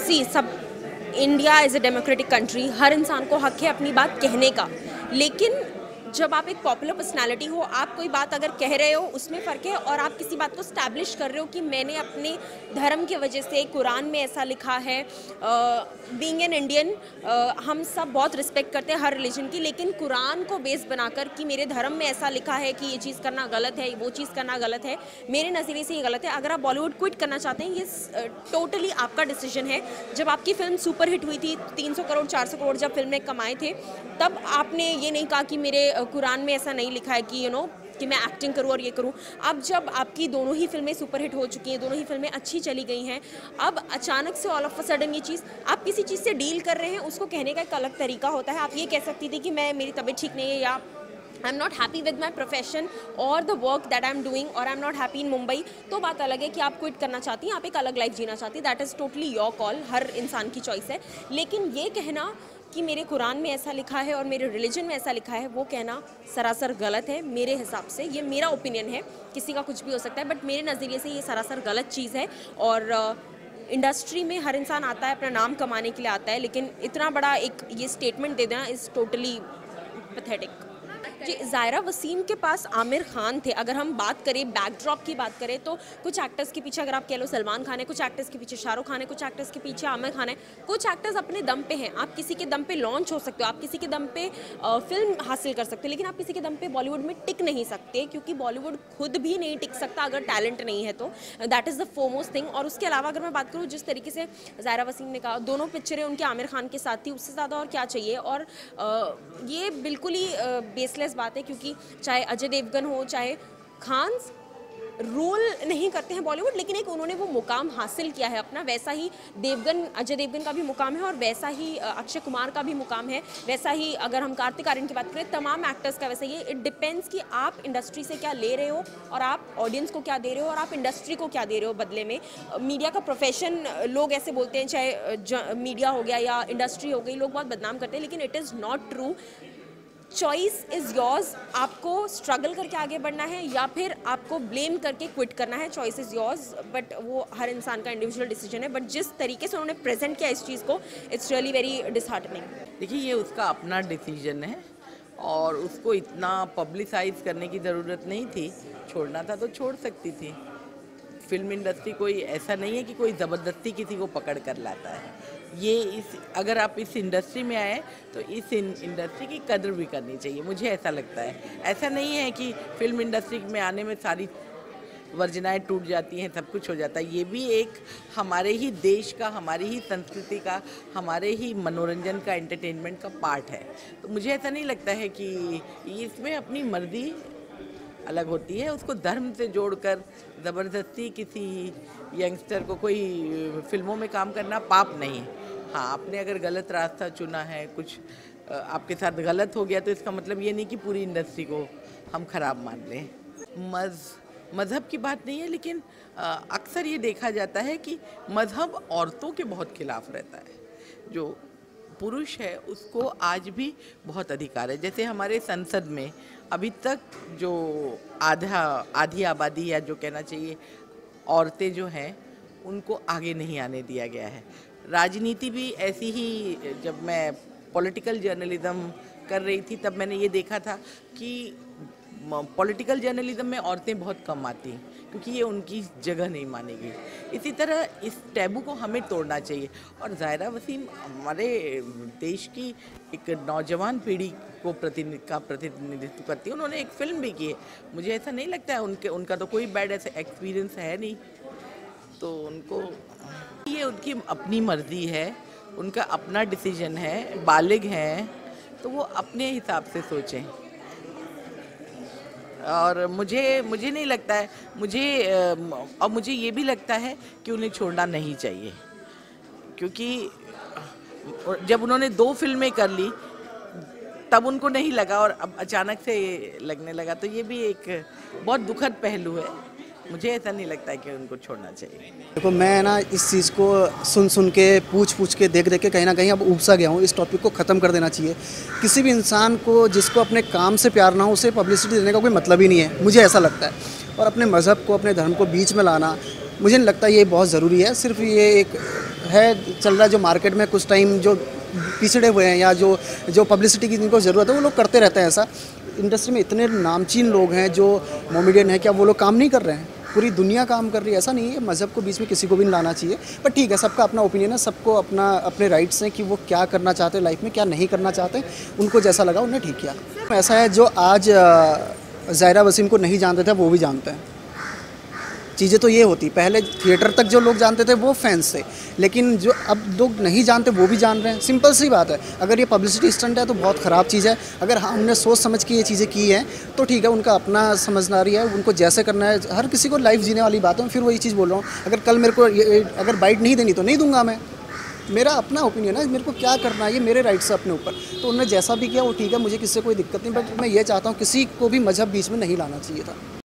सी सब India is a democratic country, हर इंसान को हक है अपनी बात कहने का, लेकिन जब आप एक पॉपुलर पर्सनालिटी हो, आप कोई बात अगर कह रहे हो उसमें फ़र्क है, और आप किसी बात को स्टैब्लिश कर रहे हो कि मैंने अपने धर्म की वजह से, कुरान में ऐसा लिखा है। बीइंग एन इंडियन, हम सब बहुत रिस्पेक्ट करते हैं हर रिलीजन की, लेकिन कुरान को बेस बनाकर कि मेरे धर्म में ऐसा लिखा है कि ये चीज़ करना गलत है, वो चीज़ करना गलत है, मेरे नज़रिए से ये गलत है। अगर आप बॉलीवुड क्विट करना चाहते हैं, ये टोटली आपका डिसीजन है। जब आपकी फिल्म सुपर हिट हुई थी, 300 करोड़ 400 करोड़ जब फिल्म ने कमाए थे, तब आपने ये नहीं कहा कि मेरे कुरान में ऐसा नहीं लिखा है कि कि मैं एक्टिंग करूँ और ये करूँ। अब जब आपकी दोनों ही फिल्में सुपर हिट हो चुकी हैं, दोनों ही फिल्में अच्छी चली गई हैं, अब अचानक से ऑल ऑफ अ सडन ये चीज़, आप किसी चीज़ से डील कर रहे हैं, उसको कहने का एक अलग तरीका होता है। आप ये कह सकती थी कि मेरी तबीयत ठीक नहीं है, या I am not happy with my profession और the work that I am doing, और I am not happy in Mumbai. तो बात अलग है कि आप क्विट करना चाहती हैं, आप एक अलग लाइफ जीना चाहती हैं, that is totally your call, हर इंसान की चॉइस है। लेकिन ये कहना कि मेरे कुरान में ऐसा लिखा है और मेरे रिलीजन में ऐसा लिखा है, वो कहना सरासर गलत है मेरे हिसाब से। ये मेरा ओपिनियन है, किसी का कुछ भी हो सकता है, बट मेरे नज़रिए से ये सरासर गलत चीज़ है। और इंडस्ट्री में हर इंसान आता है अपना नाम कमाने के लिए आता है, लेकिन इतना बड़ा एक ये स्टेटमेंट दे देना इज़ टोटली पैथेटिक। जी, ज़ायरा वसीम के पास आमिर खान थे। अगर हम बात करें, बैकड्रॉप की बात करें, तो कुछ एक्टर्स के पीछे अगर आप कह लो सलमान खान है, कुछ एक्टर्स के पीछे शाहरुख खान है, कुछ एक्टर्स के पीछे आमिर खान है, कुछ एक्टर्स अपने दम पे हैं। आप किसी के दम पे लॉन्च हो सकते हो, आप किसी के दम पे फिल्म हासिल कर सकते हो, लेकिन आप किसी के दम पे बॉलीवुड में टिक नहीं सकते, क्योंकि बॉलीवुड खुद भी नहीं टिक सकता अगर टैलेंट नहीं है तो। That is the foremost thing. और उसके अलावा अगर मैं बात करूँ, जिस तरीके से ज़ायरा वसीम ने कहा, दोनों पिक्चरें उनके आमिर खान के साथ थी, उससे ज़्यादा और क्या चाहिए। और ये बिल्कुल ही बेसलेस बात है, क्योंकि चाहे अजय देवगन हो, चाहे खान्स रोल नहीं करते हैं बॉलीवुड, लेकिन एक उन्होंने वो मुकाम हासिल किया है अपना। वैसा ही अजय देवगन का भी मुकाम है, और वैसा ही अक्षय कुमार का भी मुकाम है, वैसा ही अगर हम कार्तिक आर्यन की बात करें, तमाम एक्टर्स का वैसा ही। इट डिपेंड्स कि आप इंडस्ट्री से क्या ले रहे हो, और आप ऑडियंस को क्या दे रहे हो, और आप इंडस्ट्री को क्या दे रहे हो बदले में। मीडिया का प्रोफेशन, लोग ऐसे बोलते हैं, चाहे मीडिया हो गया या इंडस्ट्री हो गई, लोग बहुत बदनाम करते हैं, लेकिन it is not true. Choice is yours. आपको स्ट्रगल करके आगे बढ़ना है या फिर आपको ब्लेम करके क्विट करना है, चॉइस इज़ योर्स। बट वो हर इंसान का इंडिविजुअल डिसीजन है। बट जिस तरीके से उन्होंने प्रेजेंट किया इस चीज़ को, इट्स रियली वेरी डिसहार्टनिंग। देखिए, ये उसका अपना डिसीजन है और उसको इतना पब्लिसाइज करने की ज़रूरत नहीं थी। छोड़ना था तो छोड़ सकती थी। फिल्म इंडस्ट्री कोई ऐसा नहीं है कि कोई ज़बरदस्ती किसी को पकड़ कर लाता है। अगर आप इस इंडस्ट्री में आए तो इस इंडस्ट्री की कदर भी करनी चाहिए, मुझे ऐसा लगता है। ऐसा नहीं है कि फिल्म इंडस्ट्री में आने में सारी वर्जनाएं टूट जाती हैं, सब कुछ हो जाता है। ये भी एक हमारे ही देश का, हमारी ही संस्कृति का, हमारे ही मनोरंजन का, एंटरटेनमेंट का पार्ट है। तो मुझे ऐसा नहीं लगता है कि इसमें अपनी मर्जी अलग होती है, उसको धर्म से जोड़कर ज़बरदस्ती किसी यंगस्टर को कोई फिल्मों में काम करना पाप नहीं है। हाँ, आपने अगर गलत रास्ता चुना है, कुछ आपके साथ गलत हो गया, तो इसका मतलब ये नहीं कि पूरी इंडस्ट्री को हम खराब मान लें। मज़हब की बात नहीं है, लेकिन अक्सर ये देखा जाता है कि मज़हब औरतों के बहुत खिलाफ रहता है। जो पुरुष है उसको आज भी बहुत अधिकार है। जैसे हमारे संसद में अभी तक जो आधी आबादी, या जो कहना चाहिए औरतें जो हैं, उनको आगे नहीं आने दिया गया है। राजनीति भी ऐसी ही, जब मैं पॉलिटिकल जर्नलिज्म कर रही थी तब मैंने ये देखा था कि पॉलिटिकल जर्नलिज्म में औरतें बहुत कम आती हैं, क्योंकि ये उनकी जगह नहीं मानेगी। इसी तरह इस टैबू को हमें तोड़ना चाहिए। और ज़ायरा वसीम हमारे देश की एक नौजवान पीढ़ी को प्रतिनिधित्व करती है। उन्होंने एक फिल्म भी की है, मुझे ऐसा नहीं लगता है उनका तो कोई बैड ऐसा एक्सपीरियंस है नहीं। तो उनको ये उनकी अपनी मर्जी है, उनका अपना डिसीजन है, बालिग हैं, तो वो अपने हिसाब से सोचें। और मुझे नहीं लगता है, मुझे ये भी लगता है कि उन्हें छोड़ना नहीं चाहिए, क्योंकि जब उन्होंने 2 फिल्में कर ली तब उनको नहीं लगा, और अब अचानक से लगने लगा। तो ये भी एक बहुत दुखद पहलू है। मुझे ऐसा नहीं लगता है कि उनको छोड़ना चाहिए। देखो, मैं ना इस चीज़ को सुन के, पूछ के, देख के कहीं ना कहीं अब ऊब सा गया हूँ। इस टॉपिक को ख़त्म कर देना चाहिए। किसी भी इंसान को जिसको अपने काम से प्यार ना हो, उसे पब्लिसिटी देने का कोई मतलब ही नहीं है, मुझे ऐसा लगता है। और अपने मज़हब को, अपने धर्म को बीच में लाना, मुझे नहीं लगता ये बहुत ज़रूरी है। सिर्फ ये एक है चल रहा है, जो मार्केट में कुछ टाइम जो पिछड़े हुए हैं या जो पब्लिसिटी की जिनको ज़रूरत है वो लोग करते रहते हैं ऐसा। इंडस्ट्री में इतने नामचीन लोग हैं जो मोमेडियन है, क्या वो लोग काम नहीं कर रहे हैं? पूरी दुनिया काम कर रही है, ऐसा नहीं है। मज़हब को बीच में किसी को भी नहीं लाना चाहिए, पर ठीक है, सबका अपना ओपिनियन है, सबको अपने राइट्स हैं कि वो क्या करना चाहते हैं लाइफ में, क्या नहीं करना चाहते। उनको जैसा लगा उन्हें ठीक किया। ऐसा है जो आज ज़ाहिरा वसीम को नहीं जानते थे वो भी जानते हैं। चीज़ें तो ये होती, पहले थिएटर तक जो लोग जानते थे वो फैंस थे, लेकिन जो अब लोग नहीं जानते वो भी जान रहे हैं। सिंपल सी बात है। अगर ये पब्लिसिटी स्टंट है तो बहुत ख़राब चीज़ है। अगर हमने सोच समझ के ये चीज़ें की हैं तो ठीक है, उनका अपना समझदारी है, उनको जैसे करना है। हर किसी को लाइफ जीने वाली बात है। फिर वही चीज़ बोल रहा हूँ, अगर कल मेरे को अगर बाइट नहीं देनी तो नहीं दूंगा मैं। मेरा अपना ओपिनियन है, मेरे को क्या करना है ये मेरे राइट्स है अपने ऊपर। तो उन्होंने जैसा भी किया वो ठीक है, मुझे किससे कोई दिक्कत नहीं, बट मैं ये चाहता हूँ किसी को भी मजहब बीच में नहीं लाना चाहिए था।